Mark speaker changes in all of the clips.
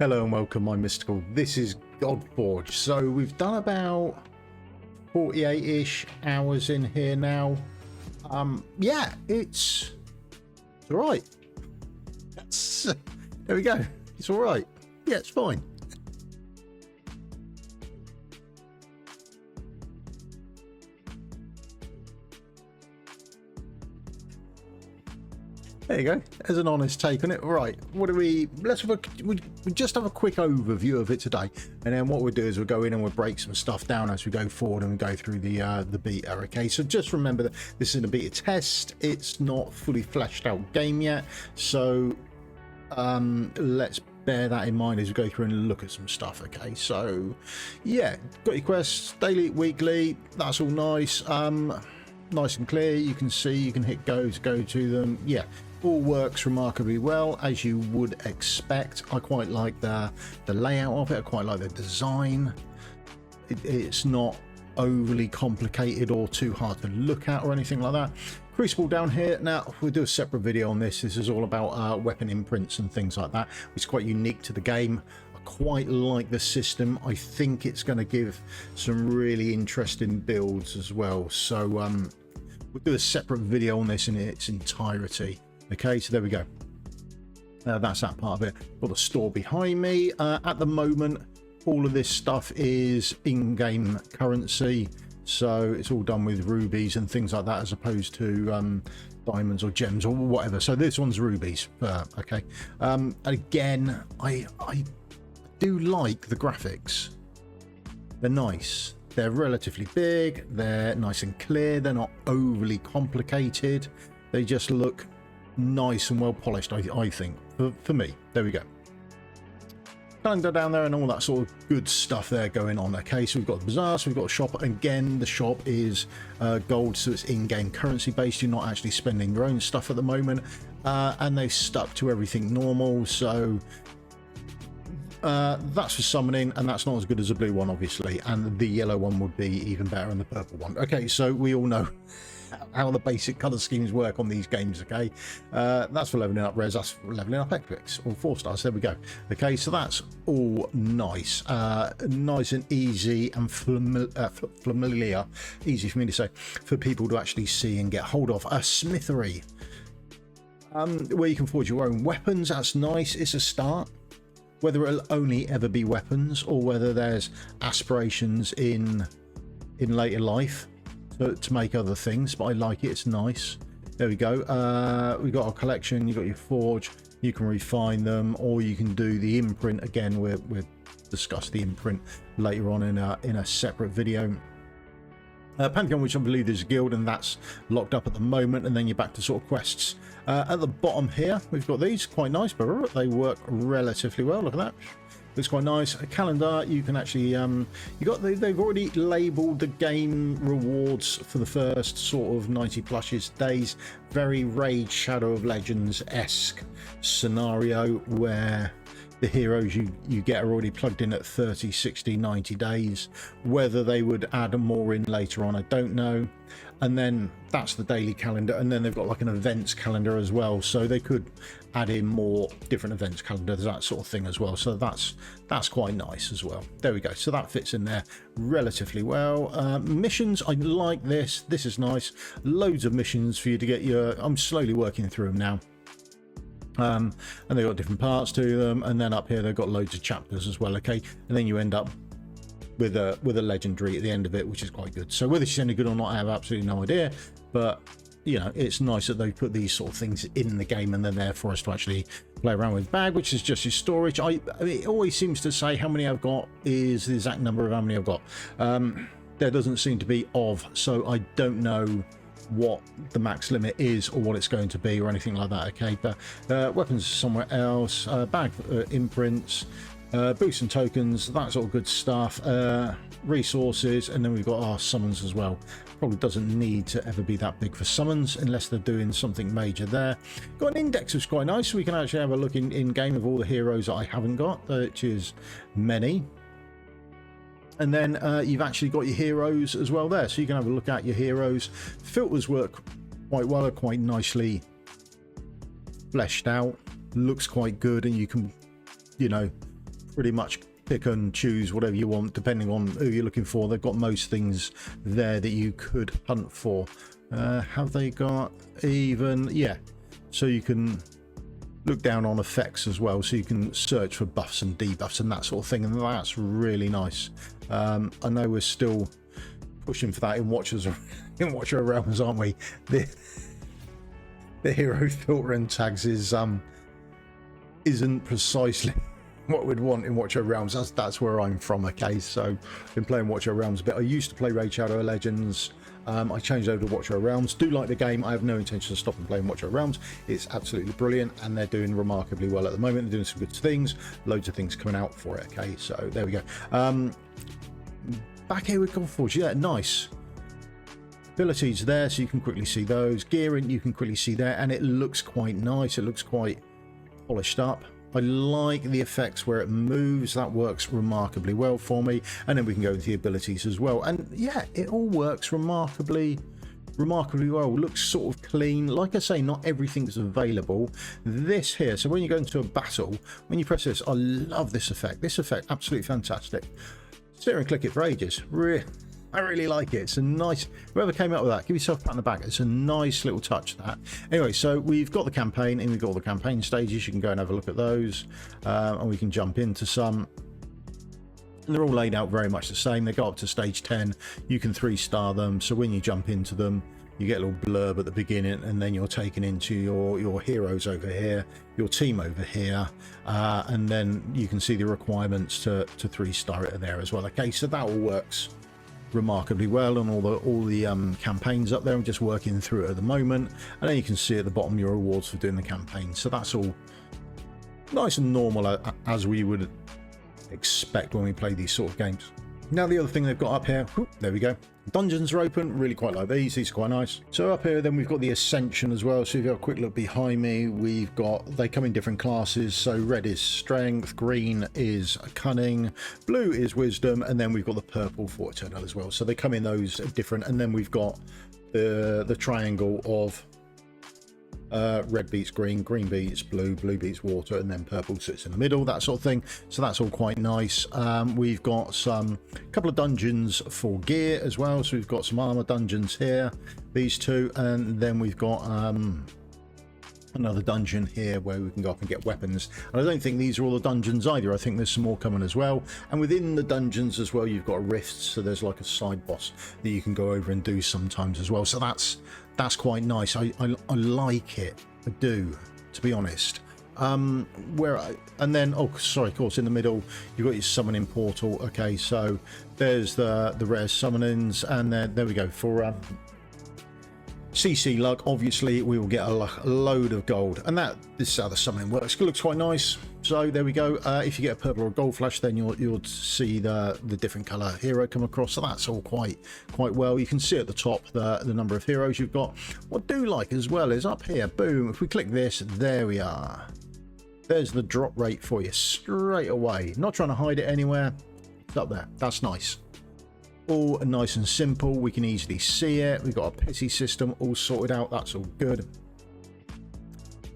Speaker 1: Hello and welcome, I'm Misstical. This is Godforge. So we've done about 48-ish hours in here now. Yeah, it's all right. There we go. It's all right. Yeah, it's fine. There you go. As an honest take on it. Right. What do we? Let's have we just have a quick overview of it today, and then what we'll do is we'll go in and we'll break some stuff down as we go forward and we go through the beta. Okay. So just remember that this is a beta test. It's not fully fleshed out game yet. So let's bear that in mind as we go through and look at some stuff. Okay. So yeah, got your quests daily, weekly. That's all nice. Nice and clear. You can see. You can hit go to go to them. Yeah. All works remarkably well, as you would expect. I quite like the layout of it. I quite like the design. It's not overly complicated or too hard to look at or anything like that. Crucible down here. Now we'll do a separate video on this. This is all about weapon imprints and things like that. It's quite unique to the game. I quite like the system. I think it's going to give some really interesting builds as well. So we'll do a separate video on this in its entirety. Okay, so there we go. That's that part of it. Got the store behind me. At the moment, all of this stuff is in-game currency, so it's all done with rubies and things like that, as opposed to diamonds or gems or whatever. So this one's rubies. Okay. Again, I do like the graphics. They're nice. They're relatively big. They're nice and clear. They're not overly complicated. They just look nice and well polished, I think, for me. There we go. Calendar down there and all that sort of good stuff there going on. Okay, so we've got the bazaar, so we've got a shop. Again, the shop is gold, so it's in-game currency based. You're not actually spending your own stuff at the moment, and they've stuck to everything normal. So that's for summoning, and that's not as good as the blue one, obviously, and the yellow one would be even better than the purple one. Okay, so we all know how the basic color schemes work on these games. Okay, that's for leveling up res, that's for leveling up epics, or 4 stars. There we go. Okay, so that's all nice, nice and easy and familiar, easy for me to say, for people to actually see and get hold of. A smithery, where you can forge your own weapons. That's nice. It's a start. Whether it'll only ever be weapons or whether there's aspirations in later life to make other things, but I like it. It's nice. There we go. We've got our collection. You've got your forge. You can refine them, or you can do the imprint. Again, we'll discuss the imprint later on in a separate video. Pantheon, which I believe is a guild, and that's locked up at the moment, and then you're back to sort of quests. At the bottom here, we've got these, quite nice, but they work relatively well. Look at that. Looks quite nice. A calendar, you can actually they've already labeled the game rewards for the first sort of 90 plus days. Very Raid Shadow of Legends-esque scenario where the heroes you get are already plugged in at 30, 60, 90 days. Whether they would add more in later on, I don't know. And then that's the daily calendar, and then they've got like an events calendar as well, so they could add in more different events calendars, that sort of thing as well. So that's quite nice as well. There we go. So that fits in there relatively well. Missions, I like this. This is nice. Loads of missions for you to get your... I'm slowly working through them now. And they've got different parts to them, and then up here they've got loads of chapters as well. Okay, and then you end up with a legendary at the end of it, which is quite good. So whether she's any good or not, I have absolutely no idea, but you know, it's nice that they put these sort of things in the game and they're there for us to actually play around with. Bag, which is just your storage. I mean, it always seems to say how many I've got is the exact number of how many I've got. There doesn't seem to be of, so I don't know what the max limit is or what it's going to be or anything like that. Okay, but weapons somewhere else. Bag imprints, boosts and tokens, that sort of good stuff. Resources, and then we've got our summons as well. Probably doesn't need to ever be that big for summons unless they're doing something major there. Got an index, which is quite nice, so we can actually have a look in game of all the heroes that I haven't got, which is many. And then you've actually got your heroes as well there, so you can have a look at your heroes. Filters work quite well, quite nicely fleshed out, looks quite good, and you can, you know, pretty much pick and choose whatever you want depending on who you're looking for. They've got most things there that you could hunt for. Have they got even, yeah, so you can look down on effects as well, so you can search for buffs and debuffs and that sort of thing, and that's really nice. I know we're still pushing for that in Watcher Realms, aren't we? The hero filter and tags isn't precisely what we'd want in Watcher Realms. That's where I'm from. Okay, so I've been playing Watcher Realms a bit. I used to play Raid Shadow Legends. I changed over to Watcher Realms. Do like the game. I have no intention of stopping playing Watcher Realms. It's absolutely brilliant, and they're doing remarkably well at the moment. They're doing some good things. Loads of things coming out for it. Okay, so there we go. Back here with Godforge. Yeah, nice. Abilities there, so you can quickly see those. Gearing, you can quickly see there, and it looks quite nice. It looks quite polished up. I like the effects where it moves. That works remarkably well for me. And then we can go into the abilities as well. And yeah, it all works remarkably well. Looks sort of clean. Like I say, not everything's available. This here, so when you go into a battle, when you press this, I love this effect. This effect, absolutely fantastic. Sit here and click it for ages. I really like it. It's a nice, whoever came up with that, give yourself a pat on the back. It's a nice little touch, that. Anyway, so we've got the campaign, and we've got all the campaign stages. You can go and have a look at those, and we can jump into some. And they're all laid out very much the same. They go up to stage 10. You can 3-star them, so when you jump into them, you get a little blurb at the beginning, and then you're taken into your heroes over here, your team over here, and then you can see the requirements to 3-star it there as well. Okay, so that all works remarkably well, and all the campaigns up there. I'm just working through it at the moment, and then you can see at the bottom your rewards for doing the campaign. So that's all nice and normal, as we would expect when we play these sort of games. Now the other thing they've got up here, whoop, there we go, dungeons are open. Really quite like these are quite nice. So up here then we've got the Ascension as well. So if you have a quick look behind me, they come in different classes. So red is strength, green is cunning, blue is wisdom, and then we've got the purple for eternal as well. So they come in those different, and then we've got the triangle of red beats green, green beats blue, blue beats water, and then purple sits in the middle, that sort of thing. So that's all quite nice. We've got a couple of dungeons for gear as well. So we've got some armor dungeons here, these two, and then we've got another dungeon here where we can go up and get weapons. And I don't think these are all the dungeons either. I think there's some more coming as well. And within the dungeons as well, you've got rifts, so there's like a side boss that you can go over and do sometimes as well. So that's quite nice. I like it. I do, to be honest. And then, oh sorry, of course, in the middle you've got your summoning portal. Okay, so there's the rare summonings, and there we go. For CC luck, obviously we will get a load of gold, and this is how the summoning works. It looks quite nice. So there we go. If you get a purple or a gold flash, then you'll see the different color hero come across. So that's all quite well. You can see at the top the number of heroes you've got. What I do like as well is up here, boom, if we click this, there we are. There's the drop rate for you straight away. Not trying to hide it anywhere. It's up there. That's nice. All nice and simple. We can easily see it. We've got a pity system all sorted out. That's all good.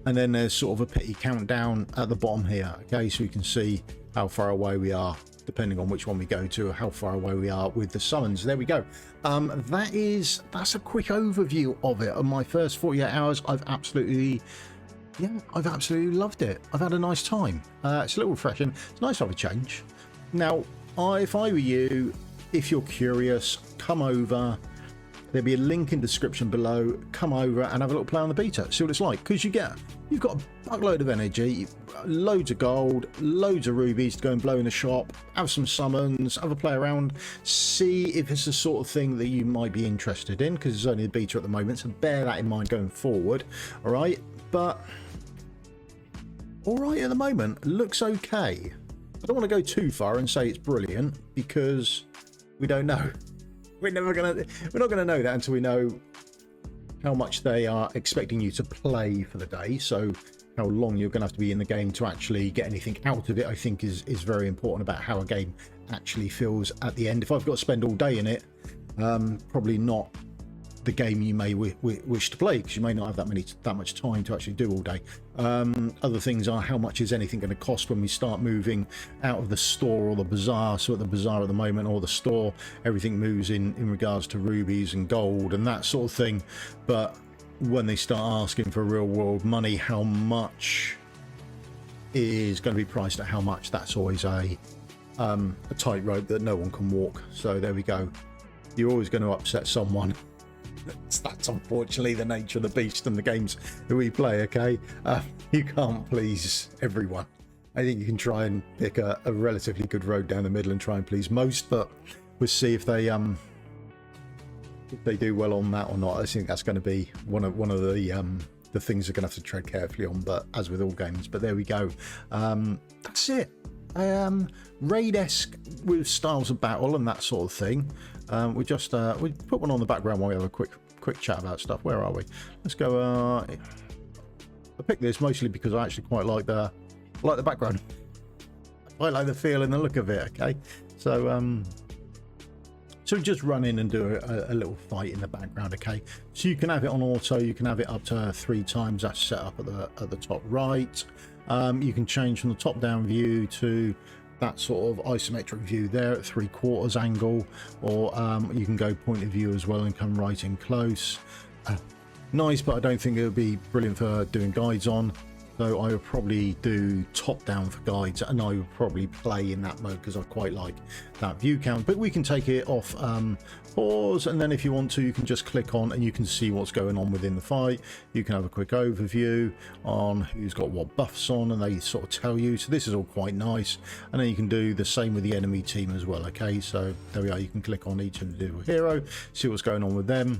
Speaker 1: And then there's sort of a pity countdown at the bottom here. Okay, so you can see how far away we are, depending on which one we go to, how far away we are with the summons. There we go. That's a quick overview of it. On my first 48 hours, I've absolutely loved it. I've had a nice time. It's a little refreshing. It's nice to have a change. Now, if I were you, if you're curious, come over. There'll be a link in description below. Come over and have a little play on the beta. See what it's like. Because you've got a buckload of energy, loads of gold, loads of rubies to go and blow in the shop, have some summons, have a play around, see if it's the sort of thing that you might be interested in, because it's only a beta at the moment, so bear that in mind going forward. All right, but all right at the moment, looks okay. I don't want to go too far and say it's brilliant, because we don't know. We're not gonna know that until we know how much they are expecting you to play for the day. So how long you're gonna have to be in the game to actually get anything out of it, I think is very important about how a game actually feels at the end. If I've got to spend all day in it, probably not the game you may wish to play, because you may not have that much time to actually do all day. Other things are, how much is anything going to cost when we start moving out of the store or the bazaar? So at the bazaar at the moment, or the store, everything moves in regards to rubies and gold and that sort of thing. But when they start asking for real world money, how much is going to be priced at how much? That's always a tightrope that no one can walk. So there we go. You're always going to upset someone. That's unfortunately the nature of the beast in the games that we play. Okay, you can't please everyone. I think you can try and pick a relatively good road down the middle and try and please most, but we'll see if they do well on that or not. I think that's going to be one of the things they're going to have to tread carefully on, but as with all games. But there we go. That's it. Raid-esque with styles of battle and that sort of thing. We put one on the background while we have a quick chat about stuff. Where are we? Let's go. I picked this mostly because I actually quite like the background. I quite like the feel and the look of it. Okay, so just run in and do a little fight in the background. Okay, so you can have it on auto. You can have it up to 3 times. That's set up at the top right. You can change from the top down view to that sort of isometric view there at 3/4 angle, or you can go point of view as well and come right in close. Nice, but I don't think it would be brilliant for doing guides on. So I would probably do top down for guides, and I would probably play in that mode because I quite like that view count. But we can take it off pause, and then if you want to, you can just click on and you can see what's going on within the fight. You can have a quick overview on who's got what buffs on, and they sort of tell you. So this is all quite nice. And then you can do the same with the enemy team as well. Okay, so there we are. You can click on each individual hero, see what's going on with them,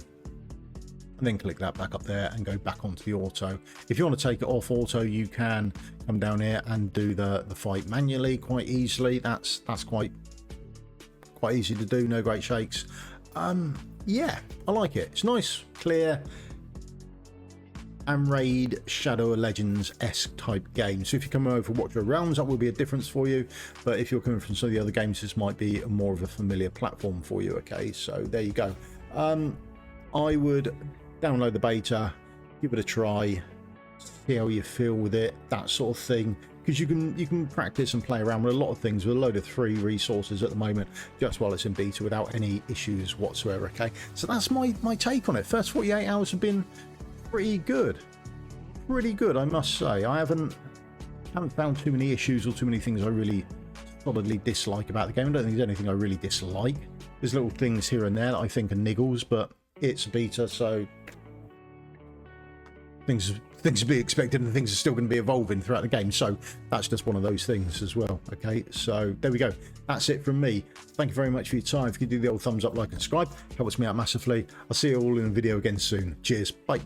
Speaker 1: and then click that back up there and go back onto the auto. If you want to take it off auto, you can come down here and do the fight manually quite easily. That's quite easy to do, no great shakes. Yeah, I like it. It's nice, clear, and Raid Shadow of Legends-esque type game. So if you're coming over for Watcher of Realms, that will be a difference for you. But if you're coming from some of the other games, this might be more of a familiar platform for you. Okay, so there you go. I would download the beta, give it a try, see how you feel with it, that sort of thing, because you can practice and play around with a lot of things with a load of free resources at the moment, just while it's in beta, without any issues whatsoever. Okay, so that's my take on it. First 48 hours have been pretty good, I must say. I haven't found too many issues or too many things I really solidly dislike about the game. I don't think there's anything I really dislike. There's little things here and there that I think are niggles, but it's a beta, so things are to be expected, and things are still going to be evolving throughout the game. So that's just one of those things as well. Okay, so there we go. That's it from me. Thank you very much for your time. If you could do the old thumbs up, like, and subscribe, helps me out massively. I'll see you all in a video again soon. Cheers. Bye.